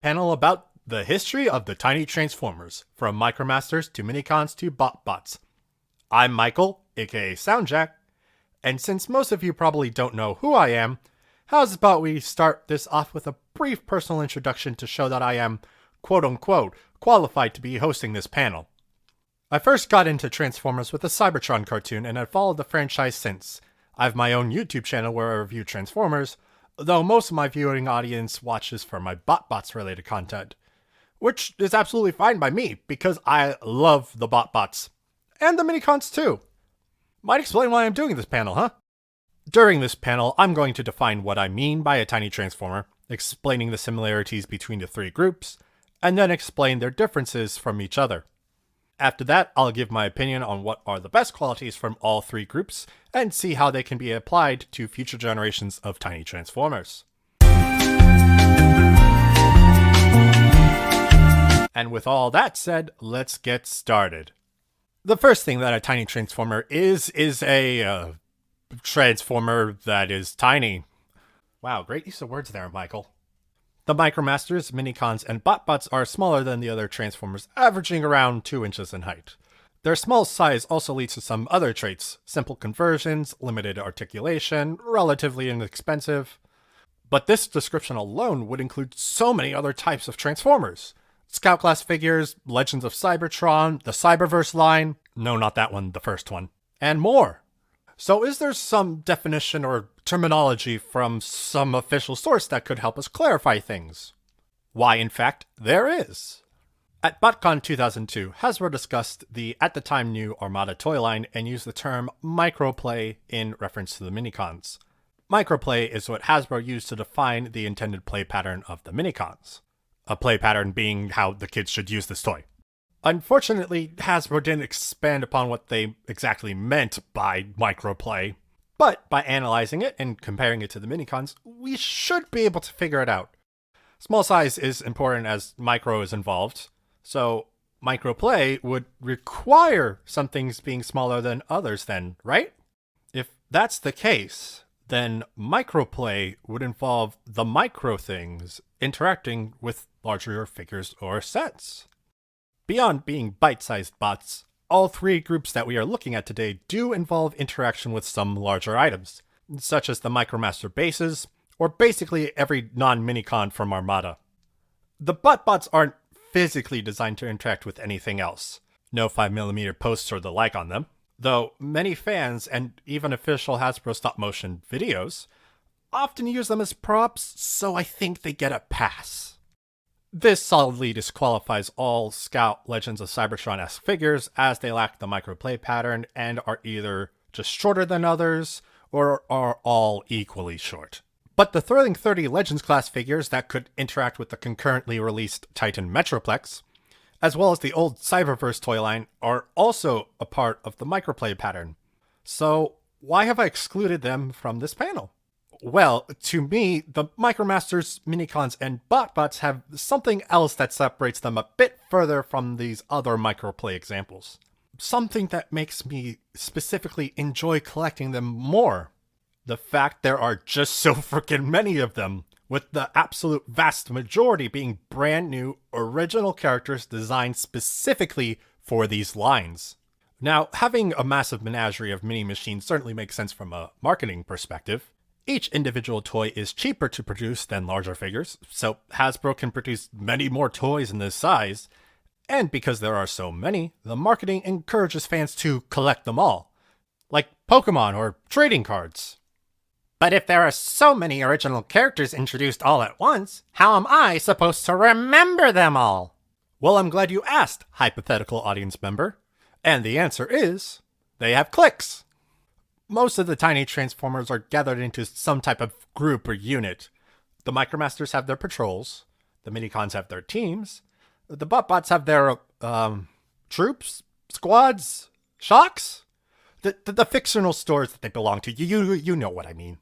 Panel about the history of the tiny transformers, from Micromasters to Minicons to BotBots. I'm Michael, aka Soundjack, and since most of you probably don't know who I am, how's about we start this off with a brief personal introduction to show that I am, quote-unquote, qualified to be hosting this panel. I first got into Transformers with a Cybertron cartoon and have followed the franchise since. I have my own YouTube channel where I review Transformers, though most of my viewing audience watches for my BotBots related content. Which is absolutely fine by me, because I love the BotBots. And the Minicons too. Might explain why I'm doing this panel, huh? During this panel, I'm going to define what I mean by a tiny transformer, explaining the similarities between the three groups, and then explain their differences from each other. After that, I'll give my opinion on what are the best qualities from all three groups, and see how they can be applied to future generations of tiny transformers. And with all that said, let's get started. The first thing that a tiny transformer is a transformer that is tiny. Wow, great use of words there, Michael. The Micromasters, Minicons, and BotBots are smaller than the other transformers, averaging around 2 inches in height. Their small size also leads to some other traits: simple conversions, limited articulation, relatively inexpensive. But this description alone would include so many other types of transformers. Scout class figures, Legends of Cybertron, the Cyberverse line, no, not that one, the first one, and more. So is there some definition or terminology from some official source that could help us clarify things? Why, in fact, there is. At BotCon 2002, Hasbro discussed the at the time new Armada toy line and used the term microplay in reference to the Minicons. Microplay is what Hasbro used to define the intended play pattern of the Minicons. A play pattern being how the kids should use this toy. Unfortunately, Hasbro didn't expand upon what they exactly meant by microplay, but by analyzing it and comparing it to the Minicons, we should be able to figure it out. Small size is important as micro is involved, so microplay would require some things being smaller than others then, right? If that's the case, then microplay would involve the micro things interacting with larger figures or sets. Beyond being bite-sized bots, all three groups that we are looking at today do involve interaction with some larger items, such as the Micromaster bases, or basically every non-Minicon from Armada. The BotBots aren't physically designed to interact with anything else. No 5mm posts or the like on them, though many fans, and even official Hasbro stop-motion videos, often use them as props, so I think they get a pass. This solidly disqualifies all Scout Legends of Cybertron-esque figures, as they lack the microplay pattern and are either just shorter than others, or are all equally short. But the Thrilling 30 Legends class figures that could interact with the concurrently released Titan Metroplex, as well as the old Cyberverse toy line, are also a part of the microplay pattern. So why have I excluded them from this panel? Well, to me, the Micromasters, Minicons, and BotBots have something else that separates them a bit further from these other microplay examples. Something that makes me specifically enjoy collecting them more. The fact there are just so freaking many of them, with the absolute vast majority being brand new, original characters designed specifically for these lines. Now, having a massive menagerie of mini machines certainly makes sense from a marketing perspective. Each individual toy is cheaper to produce than larger figures, so Hasbro can produce many more toys in this size, and because there are so many, the marketing encourages fans to collect them all, like Pokemon or trading cards. But if there are so many original characters introduced all at once, how am I supposed to remember them all? Well, I'm glad you asked, hypothetical audience member, and the answer is, they have clicks. Most of the tiny transformers are gathered into some type of group or unit. The Micromasters have their patrols, the Minicons have their teams, the BotBots have their, troops, squads, shocks? The fictional stores that they belong to, you know what I mean.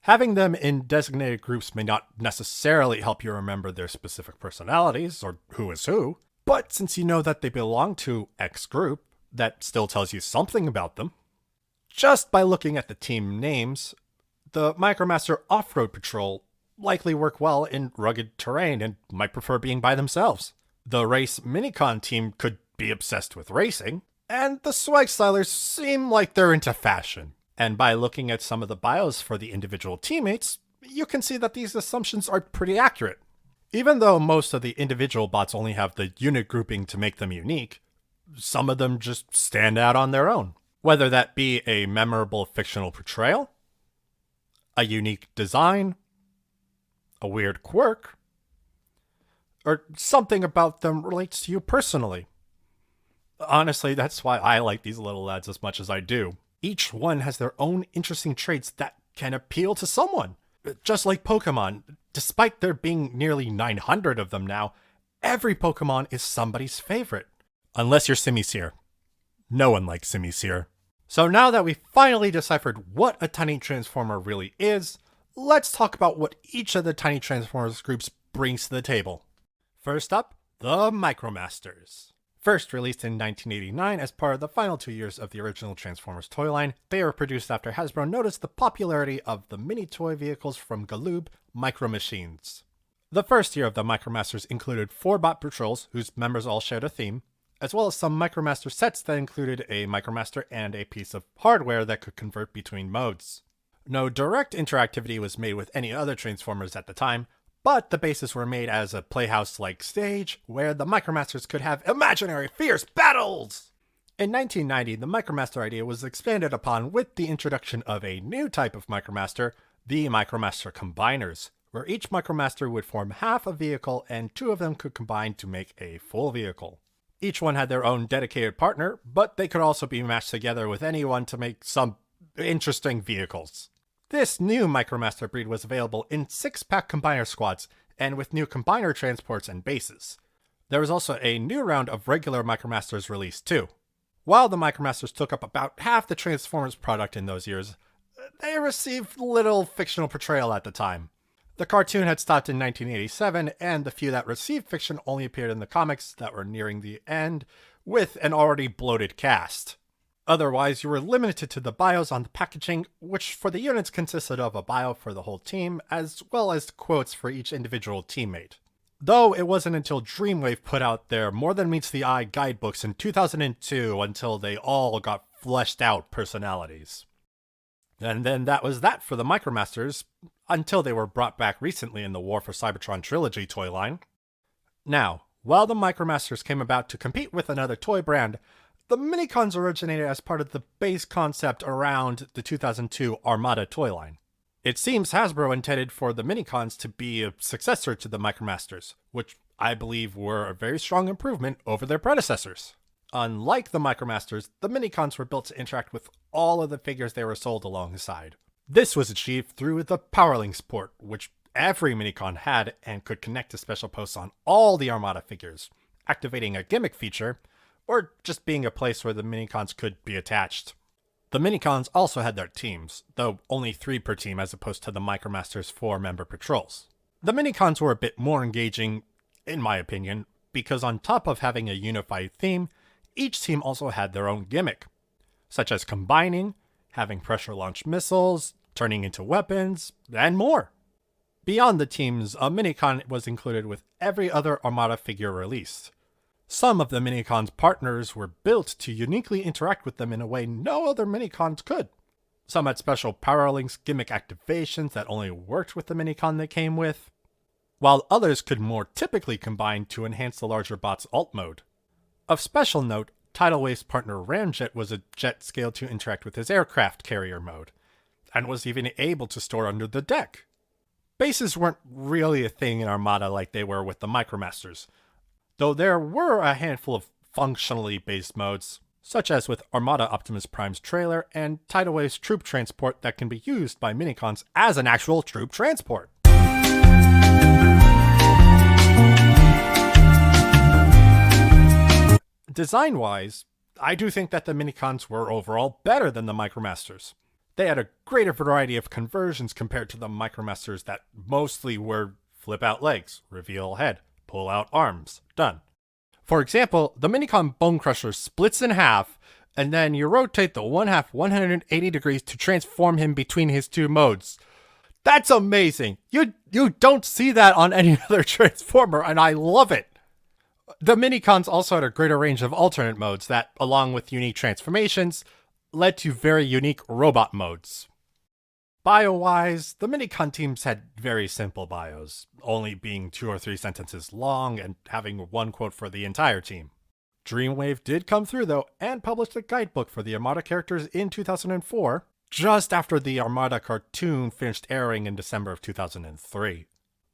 Having them in designated groups may not necessarily help you remember their specific personalities or who is who, but since you know that they belong to X group, that still tells you something about them. Just by looking at the team names, the Micromaster Off-Road Patrol likely work well in rugged terrain and might prefer being by themselves. The race minicon team could be obsessed with racing, and the swag stylers seem like they're into fashion. And by looking at some of the bios for the individual teammates, you can see that these assumptions are pretty accurate. Even though most of the individual bots only have the unit grouping to make them unique, some of them just stand out on their own. Whether that be a memorable fictional portrayal, a unique design, a weird quirk, or something about them relates to you personally. Honestly, that's why I like these little lads as much as I do. Each one has their own interesting traits that can appeal to someone. Just like Pokemon, despite there being nearly 900 of them now, every Pokemon is somebody's favorite. Unless you're Simisear. No one likes Simisear. So now that we've finally deciphered what a Tiny Transformer really is, let's talk about what each of the Tiny Transformers groups brings to the table. First up, the Micromasters. First released in 1989 as part of the final 2 years of the original Transformers toy line, they were produced after Hasbro noticed the popularity of the mini toy vehicles from Galoob Micro Machines. The first year of the Micromasters included 4 bot patrols whose members all shared a theme, as well as some Micromaster sets that included a Micromaster and a piece of hardware that could convert between modes. No direct interactivity was made with any other Transformers at the time, but the bases were made as a Playhouse-like stage where the Micromasters could have imaginary fierce battles! In 1990, the Micromaster idea was expanded upon with the introduction of a new type of Micromaster, the Micromaster Combiners, where each Micromaster would form half a vehicle and 2 of them could combine to make a full vehicle. Each one had their own dedicated partner, but they could also be matched together with anyone to make some interesting vehicles. This new Micromaster breed was available in 6-pack combiner squads, and with new combiner transports and bases. There was also a new round of regular Micromasters released too. While the Micromasters took up about half the Transformers product in those years, they received little fictional portrayal at the time. The cartoon had stopped in 1987, and the few that received fiction only appeared in the comics that were nearing the end, with an already bloated cast. Otherwise, you were limited to the bios on the packaging, which for the units consisted of a bio for the whole team, as well as quotes for each individual teammate. Though it wasn't until Dreamwave put out their More Than Meets the Eye guidebooks in 2002 until they all got fleshed out personalities. And then that was that for the Micromasters, until they were brought back recently in the War for Cybertron trilogy toy line. Now, while the Micromasters came about to compete with another toy brand, the Minicons originated as part of the base concept around the 2002 Armada toy line. It seems Hasbro intended for the Minicons to be a successor to the Micromasters, which I believe were a very strong improvement over their predecessors. Unlike the Micromasters, the Minicons were built to interact with all of the figures they were sold alongside. This was achieved through the Powerlinks port, which every Minicon had and could connect to special posts on all the Armada figures, activating a gimmick feature, or just being a place where the Minicons could be attached. The Minicons also had their teams, though only 3 per team as opposed to the Micromasters' 4-member patrols. The Minicons were a bit more engaging, in my opinion, because on top of having a unified theme, each team also had their own gimmick, such as combining, having pressure-launched missiles, turning into weapons, and more. Beyond the teams, a Minicon was included with every other Armada figure released. Some of the Minicon's partners were built to uniquely interact with them in a way no other Minicons could. Some had special Powerlinks gimmick activations that only worked with the Minicon they came with, while others could more typically combine to enhance the larger bot's alt mode. Of special note, Tidal Wave's partner Ramjet was a jet scaled to interact with his aircraft carrier mode, and was even able to store under the deck. Bases weren't really a thing in Armada like they were with the Micromasters, though there were a handful of functionally based modes, such as with Armada Optimus Prime's trailer and Tidal Wave's troop transport that can be used by Minicons as an actual troop transport. Design-wise, I do think that the Minicons were overall better than the Micromasters. They had a greater variety of conversions compared to the Micromasters that mostly were flip out legs, reveal head, pull out arms, done. For example, the Minicon Bone Crusher splits in half, and then you rotate the one half 180 degrees to transform him between his 2 modes. That's amazing. You don't see that on any other Transformer, and I love it. The Minicons also had a greater range of alternate modes that, along with unique transformations, led to very unique robot modes. Bio-wise, the Minicon teams had very simple bios, only being 2 or 3 sentences long and having one quote for the entire team. Dreamwave did come through though, and published a guidebook for the Armada characters in 2004, just after the Armada cartoon finished airing in December of 2003.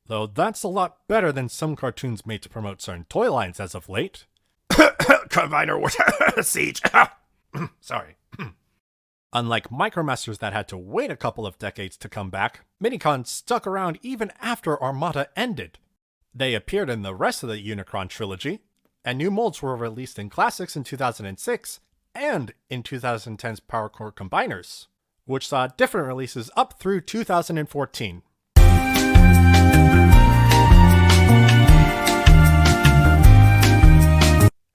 Though that's a lot better than some cartoons made to promote certain toy lines as of late. Combiner Siege! Sorry. Unlike Micromasters that had to wait a couple of decades to come back, Minicons stuck around even after Armada ended. They appeared in the rest of the Unicron trilogy, and new molds were released in Classics in 2006 and in 2010's Power Core Combiners, which saw different releases up through 2014.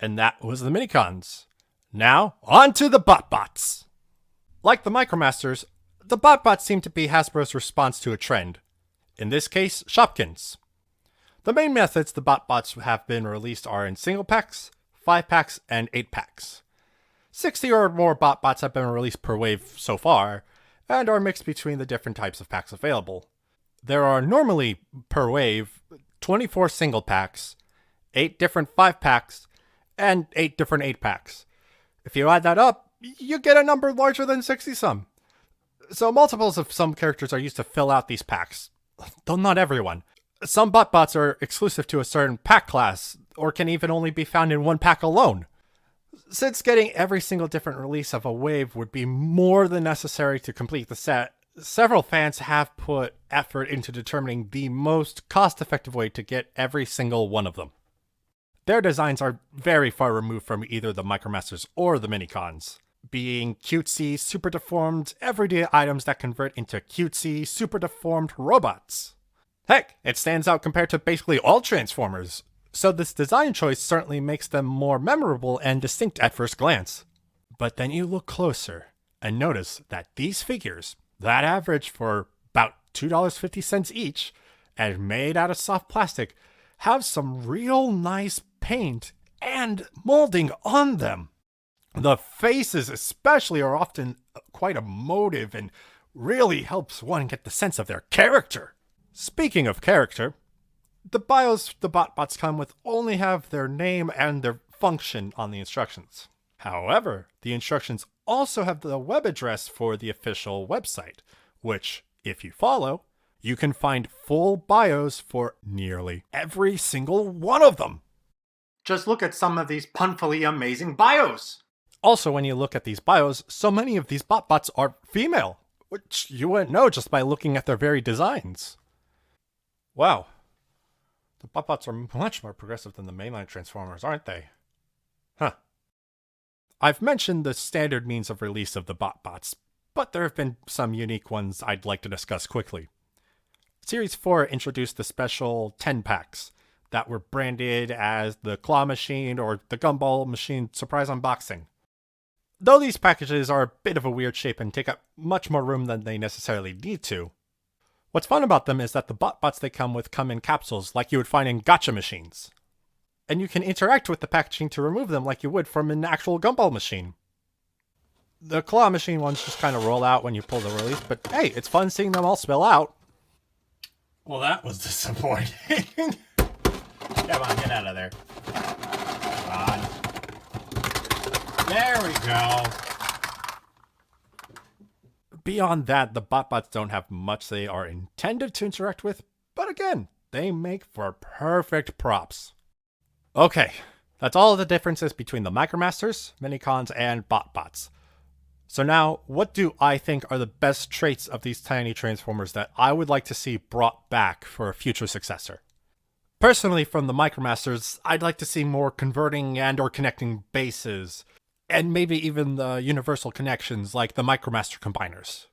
And that was the Minicons. Now, on to the BotBots! Like the Micromasters, the BotBots seem to be Hasbro's response to a trend. In this case, Shopkins. The main methods the BotBots have been released are in single packs, 5 packs, and 8 packs. 60 or more BotBots have been released per wave so far, and are mixed between the different types of packs available. There are normally, per wave, 24 single packs, 8 different 5 packs, and 8 different 8 packs. If you add that up, you get a number larger than 60-some. So multiples of some characters are used to fill out these packs, though not everyone. Some BotBots are exclusive to a certain pack class, or can even only be found in one pack alone. Since getting every single different release of a wave would be more than necessary to complete the set, several fans have put effort into determining the most cost-effective way to get every single one of them. Their designs are very far removed from either the Micromasters or the Minicons, being cutesy, super deformed, everyday items that convert into cutesy, super deformed robots. Heck, it stands out compared to basically all Transformers, so this design choice certainly makes them more memorable and distinct at first glance. But then you look closer and notice that these figures, that average for about $2.50 each, and made out of soft plastic, have some real nice paint and molding on them. The faces especially are often quite emotive and really helps one get the sense of their character. Speaking of character, the bios the BotBots come with only have their name and their function on the instructions. However, the instructions also have the web address for the official website, which, if you follow, you can find full bios for nearly every single one of them. Just look at some of these punfully amazing bios! Also, when you look at these bios, so many of these BotBots are female, which you wouldn't know just by looking at their very designs. Wow. The BotBots are much more progressive than the mainline Transformers, aren't they? Huh. I've mentioned the standard means of release of the BotBots, but there have been some unique ones I'd like to discuss quickly. Series 4 introduced the special 10 packs that were branded as the Claw Machine or the Gumball Machine Surprise Unboxing. Though these packages are a bit of a weird shape and take up much more room than they necessarily need to, what's fun about them is that the BotBots they come with come in capsules like you would find in gacha machines. And you can interact with the packaging to remove them like you would from an actual Gumball machine. The Claw Machine ones just kind of roll out when you pull the release, but hey, it's fun seeing them all spill out. Well, that was disappointing. Come on, get out of there. Come on. There we go. Beyond that, the BotBots don't have much they are intended to interact with, but again, they make for perfect props. Okay, that's all the differences between the Micromasters, Minicons, and BotBots. So now, what do I think are the best traits of these tiny Transformers that I would like to see brought back for a future successor? Personally, from the Micromasters, I'd like to see more converting and or connecting bases, and maybe even the universal connections like the Micromaster combiners.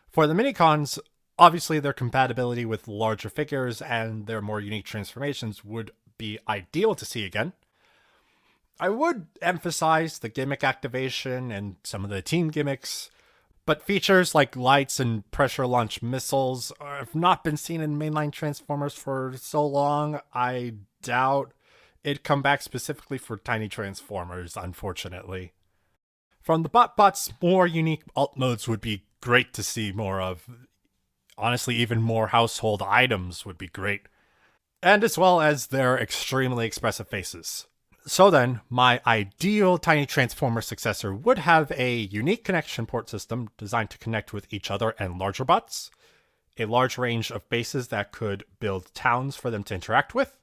For the Minicons, obviously their compatibility with larger figures and their more unique transformations would be ideal to see again. I would emphasize the gimmick activation and some of the team gimmicks, But features like lights and pressure launch missiles have not been seen in mainline Transformers for so long, I doubt it'd come back specifically for tiny Transformers, unfortunately. From the BotBots, more unique alt modes would be great to see more of. Honestly, even more household items would be great. And as well as their extremely expressive faces. So then, my ideal Tiny Transformer successor would have a unique connection port system designed to connect with each other and larger bots, a large range of bases that could build towns for them to interact with,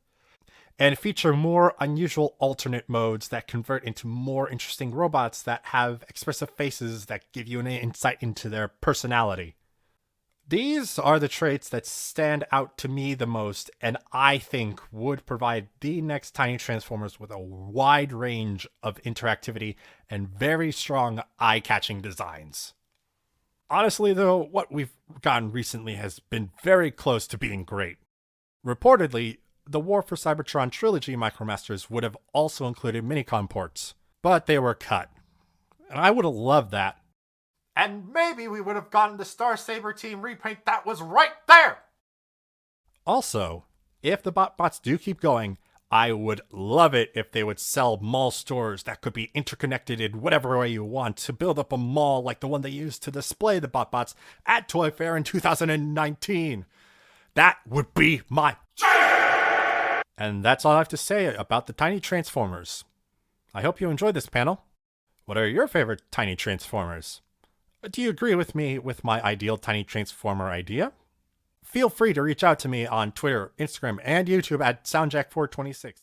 and feature more unusual alternate modes that convert into more interesting robots that have expressive faces that give you an insight into their personality. These are the traits that stand out to me the most, and I think would provide the next Tiny Transformers with a wide range of interactivity and very strong eye-catching designs. Honestly, though, what we've gotten recently has been very close to being great. Reportedly, the War for Cybertron trilogy Micromasters would have also included Minicon ports, but they were cut. And I would have loved that. And maybe we would have gotten the Star Saber team repaint that was right there! Also, if the BotBots do keep going, I would love it if they would sell mall stores that could be interconnected in whatever way you want to build up a mall like the one they used to display the BotBots at Toy Fair in 2019. That would be my dream! And that's all I have to say about the Tiny Transformers. I hope you enjoyed this panel. What are your favorite Tiny Transformers? Do you agree with me with my ideal Tiny Transformer idea? Feel free to reach out to me on Twitter, Instagram, and YouTube at SoundJack426.